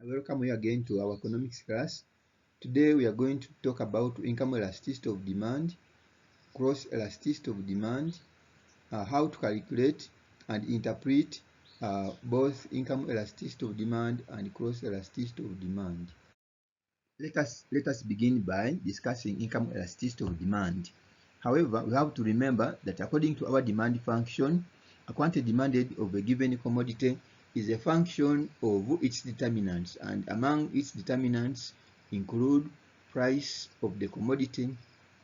Welcome you again to our economics class. Today we are going to talk about income elasticity of demand, cross elasticity of demand, how to calculate and interpret both income elasticity of demand and cross elasticity of demand. Let us begin by discussing income elasticity of demand. However, we have to remember that according to our demand function, a quantity demanded of a given commodity is a function of its determinants, and among its determinants include price of the commodity,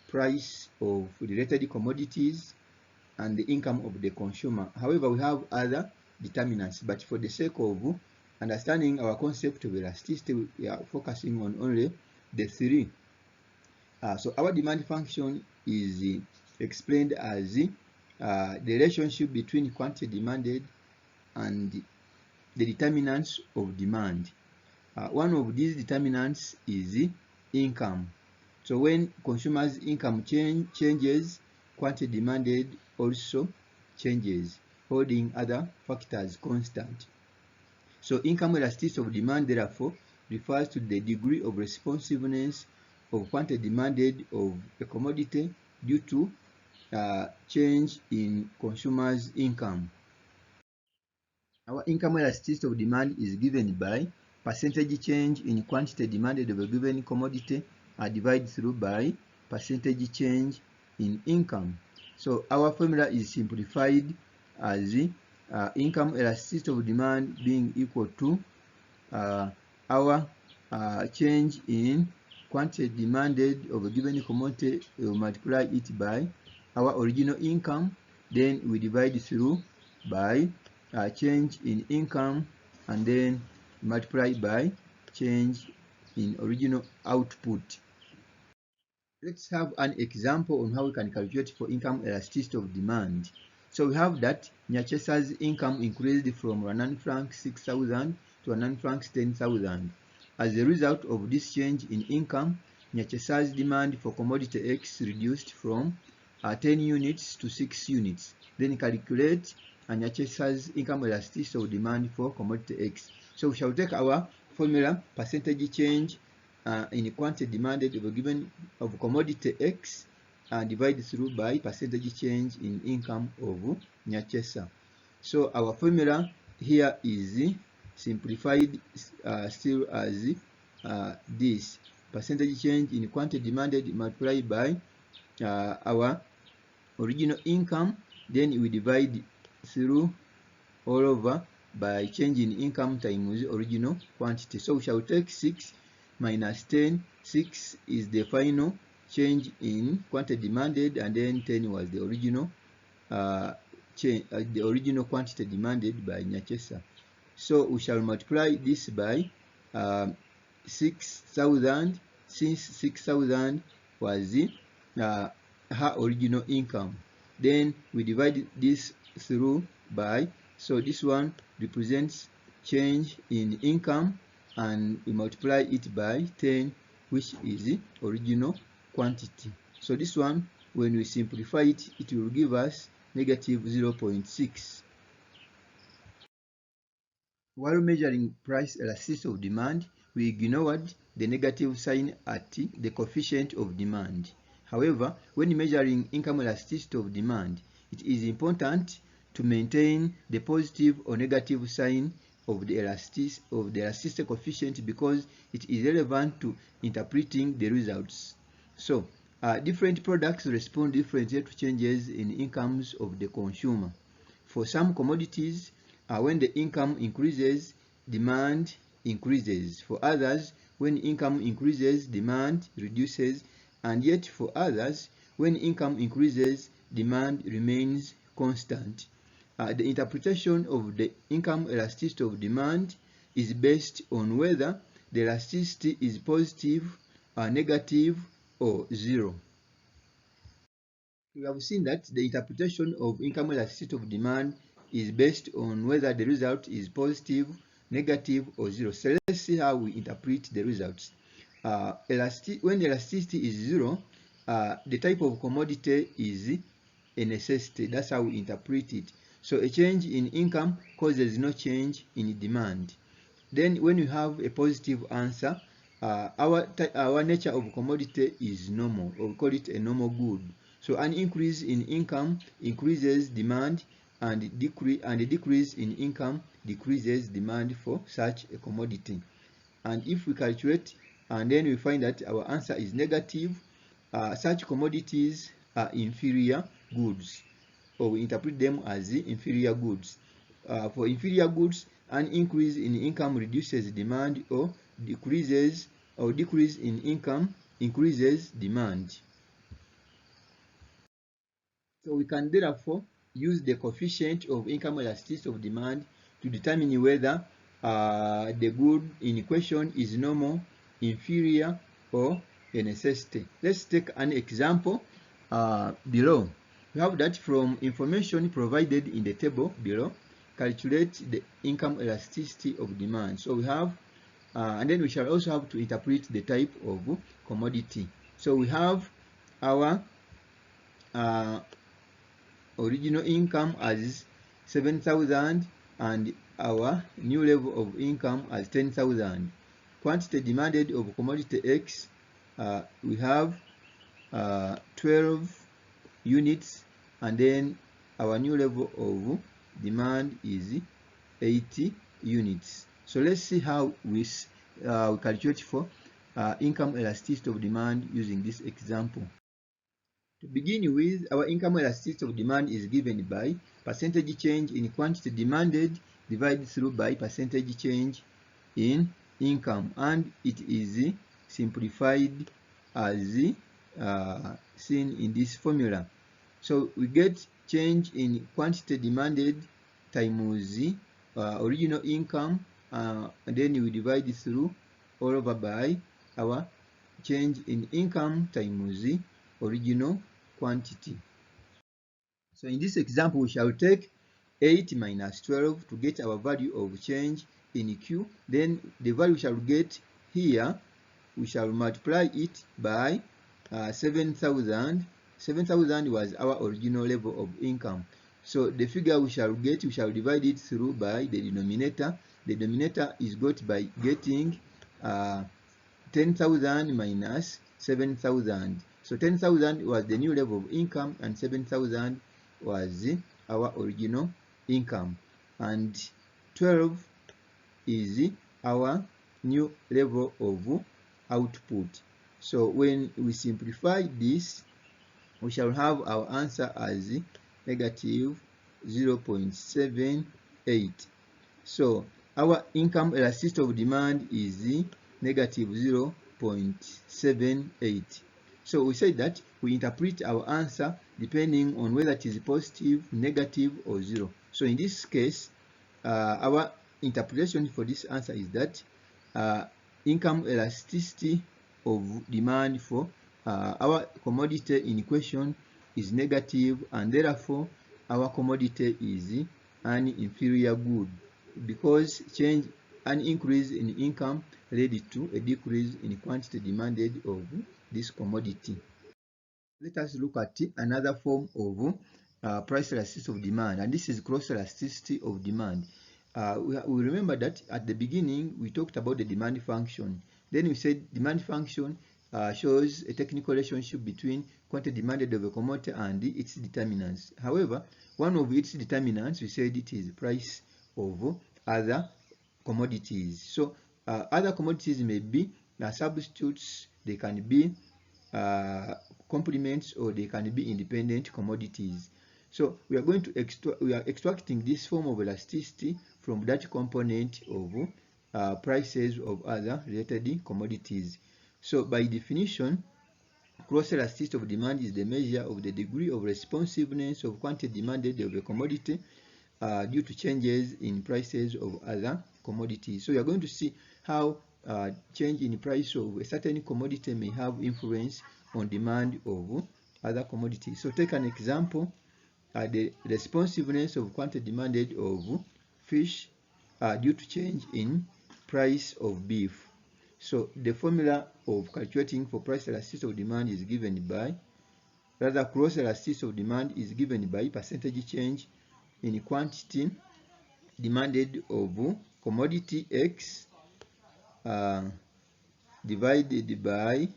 price of related commodities, and the income of the consumer. However, we have other determinants, but for the sake of understanding our concept of elasticity, we are focusing on only the three. So our demand function is explained as the relationship between quantity demanded and the determinants of demand. One of these determinants is income. So when consumers' income changes, quantity demanded also changes, holding other factors constant. So income elasticity of demand, therefore, refers to the degree of responsiveness of quantity demanded of a commodity due to change in consumers' income. Our income elasticity of demand is given by percentage change in quantity demanded of a given commodity divided through by percentage change in income. So our formula is simplified as income elasticity of demand being equal to our change in quantity demanded of a given commodity. We will multiply it by our original income, then we divide through by change in income, and then multiply by change in original output. Let's have an example on how we can calculate for income elasticity of demand. So we have that Nyachesa's income increased from 100 francs 6,000 to 100 francs 10,000. As a result of this change in income, Nyachesa's demand for commodity X reduced from 10 units to 6 units. Then calculate Nyachesa's income elasticity of demand for commodity X. So we shall take our formula percentage change in quantity demanded of a given of commodity X divided through by percentage change in income of Nyachesa. So our formula here is simplified still as this percentage change in quantity demanded multiplied by our original income, then we divide through all over by change in income times original quantity. So we shall take 6 minus 10. 6 is the final change in quantity demanded, and then 10 was the original the original quantity demanded by Nyachesa. So we shall multiply this by 6,000, since 6,000 was her original income. Then we divide this through by, so this one represents change in income, and we multiply it by 10, which is the original quantity. So this one, when we simplify it, it will give us negative 0.6. While measuring price elasticity of demand, we ignored the negative sign at the coefficient of demand. However, when measuring income elasticity of demand, it is important to maintain the positive or negative sign of the elasticity coefficient, because it is relevant to interpreting the results. So, different products respond differently to changes in incomes of the consumer. For some commodities, when the income increases, demand increases. For others, when income increases, demand reduces. And yet for others, when income increases, demand remains constant. The interpretation of the income elasticity of demand is based on whether the elasticity is positive, negative, or zero. We have seen that the interpretation of income elasticity of demand is based on whether the result is positive, negative, or zero. So let's see how we interpret the results. When the elasticity is zero, the type of commodity is a necessity. That's how we interpret it. So a change in income causes no change in demand. then when you have a positive answer, our nature of commodity is normal, or we call it a normal good. So an increase in income increases demand, and a decrease in income decreases demand for such a commodity. And if we calculate and then we find that our answer is negative, such commodities are inferior goods, or we interpret them as the inferior goods. For inferior goods, an increase in income reduces demand, or decrease in income increases demand. So we can therefore use the coefficient of income elasticity of demand to determine whether the good in question is normal, inferior, or a necessity. Let's take an example below. We have that from information provided in the table below, calculate the income elasticity of demand. So we have, and then we shall also have to interpret the type of commodity. So we have our original income as 7,000 and our new level of income as 10,000. Quantity demanded of commodity X, we have 12 units, and then our new level of demand is 80 units. So let's see how we calculate for income elasticity of demand using this example. To begin with, our income elasticity of demand is given by percentage change in quantity demanded divided through by percentage change in income, and it is simplified as seen in this formula. So we get change in quantity demanded times original income, and then we divide it through all over by our change in income times original quantity. So in this example, we shall take 8 minus 12 to get our value of change in Q. Then the value we shall get here, we shall multiply it by 7,000. 7,000 was our original level of income. So the figure we shall get, we shall divide it through by the denominator. The denominator is got by getting 10,000 minus 7,000. So 10,000 was the new level of income, and 7,000 was our original income, and 12 is our new level of output. So when we simplify this, we shall have our answer as negative 0.78. So our income elasticity of demand is negative 0.78. So we say that we interpret our answer depending on whether it is positive, negative, or zero. So in this case, our interpretation for this answer is that income elasticity of demand for our commodity in question is negative, and therefore our commodity is an inferior good, because an increase in income led to a decrease in quantity demanded of this commodity. Let us look at another form of price elasticity of demand, and this is cross elasticity of demand. We remember that at the beginning we talked about the demand function. Then we said demand function shows a technical relationship between quantity demanded of a commodity and its determinants. However, one of its determinants, we said it is price of other commodities. So other commodities may be substitutes, they can be complements, or they can be independent commodities. So we are going to extracting this form of elasticity from that component of prices of other related commodities. So by definition, cross elasticity of demand is the measure of the degree of responsiveness of quantity demanded of a commodity due to changes in prices of other commodities. So we are going to see how change in price of a certain commodity may have influence on demand of other commodities. So take an example, the responsiveness of quantity demanded of fish due to change in price of beef. So the formula of calculating for price elasticity of demand is given by, rather cross elasticity of demand is given by percentage change in quantity demanded of commodity X divided by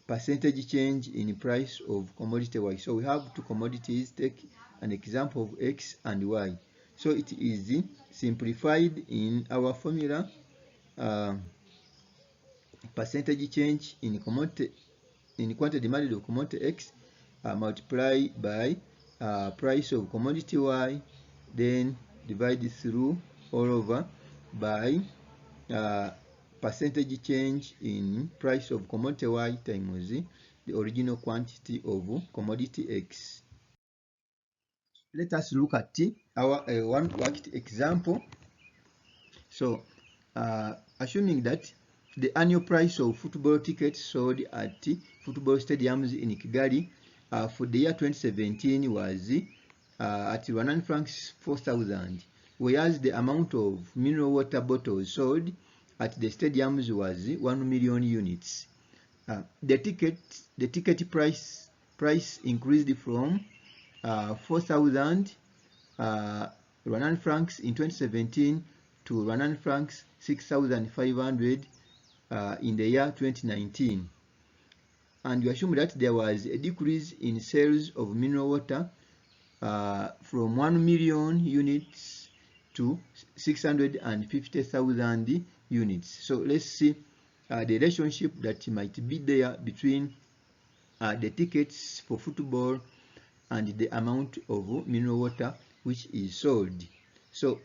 percentage change in price of commodity Y. So we have two commodities. Take an example of X and Y. So it is simplified in our formula. Percentage change in quantity demanded of commodity X multiplied by price of commodity Y, then divided through all over by percentage change in price of commodity Y times the original quantity of commodity X. Let us look at our one worked example. So, assuming that the annual price of football tickets sold at football stadiums in Kigali for the year 2017 was at 100 francs 4,000, whereas the amount of mineral water bottles sold at the stadiums was 1 million units. The ticket price increased from 4,000 100 francs in 2017 to 100 francs 6,500 in the year 2019. And you assume that there was a decrease in sales of mineral water from 1 million units to 650,000 units. So let's see the relationship that might be there between the tickets for football and the amount of mineral water which is sold. So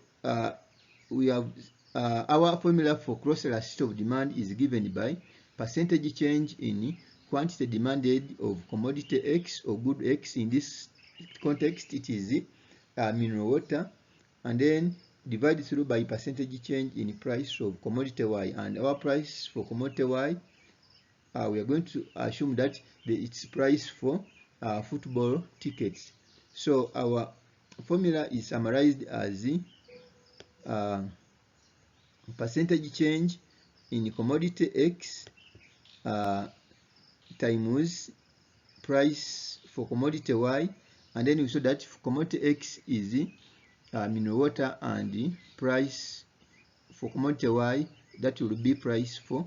we have our formula for cross elasticity of demand is given by percentage change in quantity demanded of commodity X or good X. In this context, it is mineral water, and then divided through by percentage change in price of commodity Y. And our price for commodity Y, we are going to assume that its price for football tickets. So our formula is summarized as percentage change in commodity X times price for commodity Y, and then we saw that commodity X is mineral water, and price for commodity Y, that will be price for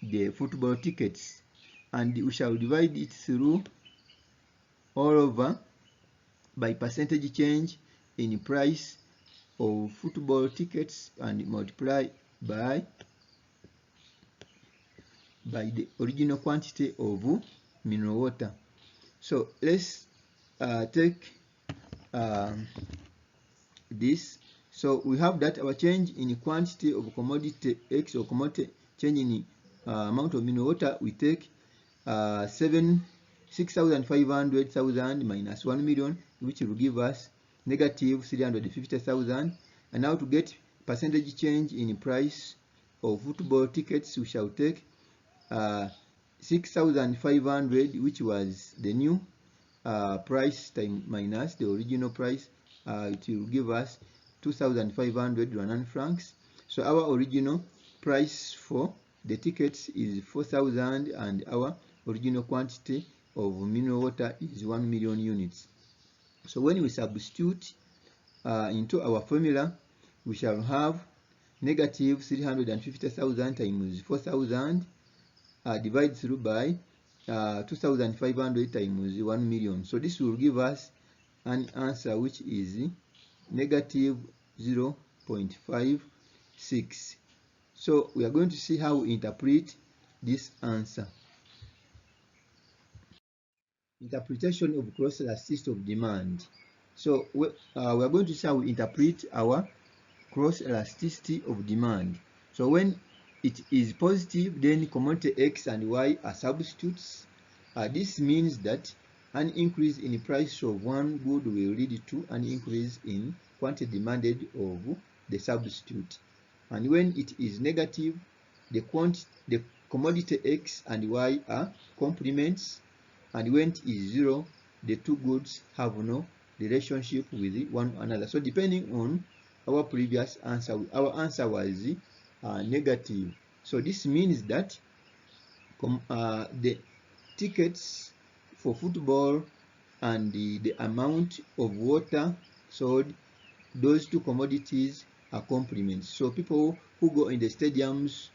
the football tickets, and we shall divide it through all over by percentage change in price of football tickets and multiply by the original quantity of mineral water. So let's take this. So we have that our change in quantity of commodity X, or commodity change in amount of mineral water, we take 6,500,000 minus 1 million, which will give us negative 350,000. And now to get percentage change in price of football tickets, we shall take 6,500, which was the new price time minus the original price. It will give us 2,500 100 francs. So our original price for the tickets is 4,000, and our original quantity of mineral water is 1 million units. So when we substitute into our formula, we shall have negative 350,000 times 4,000 divided through by 2,500 times 1 million. So this will give us an answer which is negative 0.56. So we are going to see how we interpret this answer. Interpretation of cross elasticity of demand. So we are going to see how we interpret our cross elasticity of demand. So when it is positive, then commodity X and Y are substitutes. This means that an increase in the price of one good will lead to an increase in quantity demanded of the substitute. And when it is negative, the commodity X and Y are complements, and when it is zero, the two goods have no relationship with one another. So depending on our previous answer, our answer was negative. So this means that the tickets for football and the amount of water sold, those two commodities complements. So people who go in the stadiums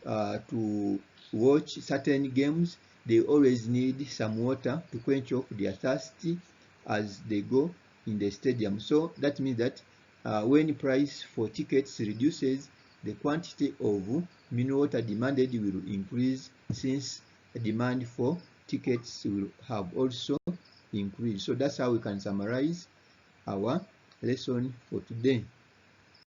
to watch certain games, they always need some water to quench off their thirsty as they go in the stadium. So that means that when price for tickets reduces, the quantity of mineral water demanded will increase, since the demand for tickets will have also increased. So that's how we can summarize our lesson for today.